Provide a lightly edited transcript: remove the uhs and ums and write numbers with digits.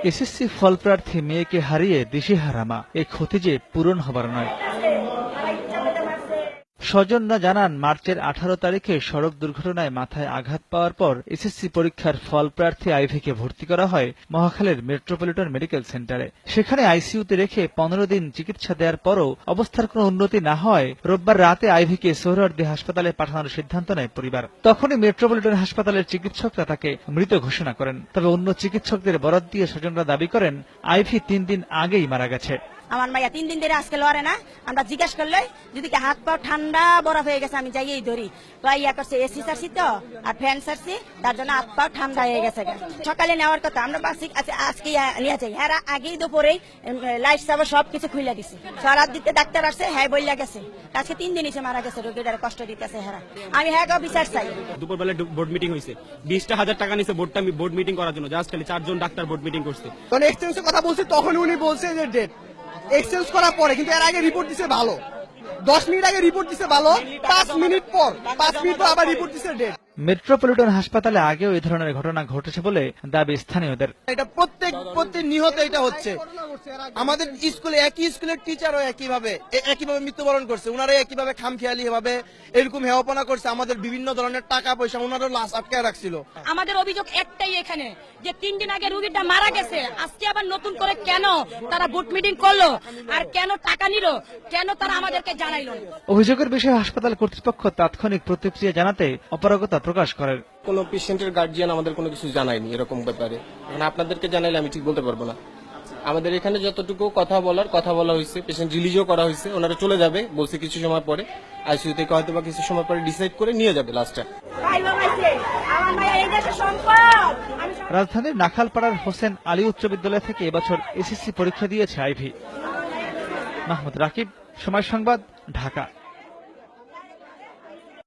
SSC ফলপ্রার্থী মেয়েকে হারিয়ে দিশেহারা মা, এই ক্ষতি যে পূরণ হবার নয়। স্বজনরা জানান, মার্চের 18 তারিখে সড়ক দুর্ঘটনায় মাথায় আঘাত পাওয়ার পর এসএসসি পরীক্ষার ফলপ্রার্থী আইভিকে ভর্তি করা হয় মহাখালীর মেট্রোপলিটন মেডিকেল সেন্টারে। সেখানে আইসিইউতে রেখে 15 দিন চিকিৎসা দেওয়ার পরও অবস্থার কোনো উন্নতি না হয় রোববার রাতে আইভিকে সোহরাওয়ার্দী হাসপাতালে পাঠানোর সিদ্ধান্ত নেয় পরিবার। তখনই মেট্রোপলিটন হাসপাতালের চিকিৎসকরা তাকে মৃত ঘোষণা করেন। তবে অন্য চিকিৎসকদের বরাত দিয়ে স্বজনরা দাবি করেন, আইভি 3 দিন আগেই মারা গেছে। আমার মাইয়া 3 দিন ধরে আজকে লড়ে না। আমরা জিজ্ঞাসা করলে যদি হাত পা ঠান্ডা বরফ হয়ে গেছে, আমি যাইয়েই ধরি তো ইয়া করছে, এসি সারছি তো আর ফ্যান সারছি, তার জন্য হাত পা ঠান্ডা হয়ে গেছে। সকালে নেওয়ার কথা, আমরা বাসি আজকে নিয়ে যাই। হ্যাঁ, আগেই দুপুরেই লাইট সাব সবকিছু খুলে দিছি। সরাত দিতে ডাক্তার আসছে, হ্যাঁ বইলা গেছে। আজকে 3 দিন এসে মারা গেছে, রোগীদের কষ্ট দিতেছে। হ্যাঁ, আমি হ্যাঁ বিচার চাই। দুপুরবেলা বোর্ড মিটিং হয়েছে, 20,000 টাকা নিছে বোর্ড মিটিং করার জন্য। জাস্ট খালি 4 জন ডাক্তার বোর্ড মিটিং করছে। তখন এক্সচেঞ্জের কথা বলছে, তখন উনি বলছে যে ডেট এক্সচেঞ্জ করার পরে, কিন্তু এর আগে রিপোর্ট দিছে ভালো, 10 মিনিট আগে রিপোর্ট দিছে ভালো, 5 মিনিট পর আবার রিপোর্ট দিছে ডেট। মেট্রোপলিটন হাসপাতালে আগেও এই ধরনের ঘটনা ঘটেছে বলে দাবি স্থানীয়দের। এটা প্রত্যেক নিহত এটা হচ্ছে। আমাদের স্কুলে একই স্কুলের টিচারও একইভাবে মৃত্যুবরণ করছে। ওনারা একইভাবে খামখেয়ালি ভাবে এরকম হেওয়াপনা করছে। আমাদের বিভিন্ন ধরনের টাকা পয়সা ওনারও লাশ আটকায় রাখছিল। আমাদের অভিযোগ একটাই এখানে, যে 3 দিন আগে রোগীটা মারা গেছে, আজকে আবার নতুন করে কেন তারা বোর্ড মিটিং করলো, আর কেন টাকা নিল, কেন তারা আমাদেরকে জানাইলো। অভিযোগের বিষয়ে হাসপাতাল কর্তৃপক্ষ তাৎক্ষণিক প্রতিক্রিয়া জানাতে অপারগতা প্রকাশ করেন। কোনো পেশেন্টের গার্জিয়ান আমাদের কোনো কিছু জানায়নি এরকম ব্যাপারে। এখন আপনাদেরকে জানাইলে আমি ঠিক বলতে পারবো না। আমাদের এখানে যতটুকু কথা বলা হয়েছে, পেশেন্ট রিলিজও করা হয়েছে, ওনারা চলে যাবে বলছে কিছু সময় পরে। আইসিইউ থেকে হয়তো বা কিছু সময় পরে ডিসাইড করে নিয়ে যাবে লাস্টে। রাজধানীর নাখালপাড়ার হোসেন আলী উচ্চ বিদ্যালয় থেকে এবছর এসএসসি পরীক্ষা দিয়েছে আইভি। মাহমুদ রাকিব, সময় সংবাদ, ঢাকা।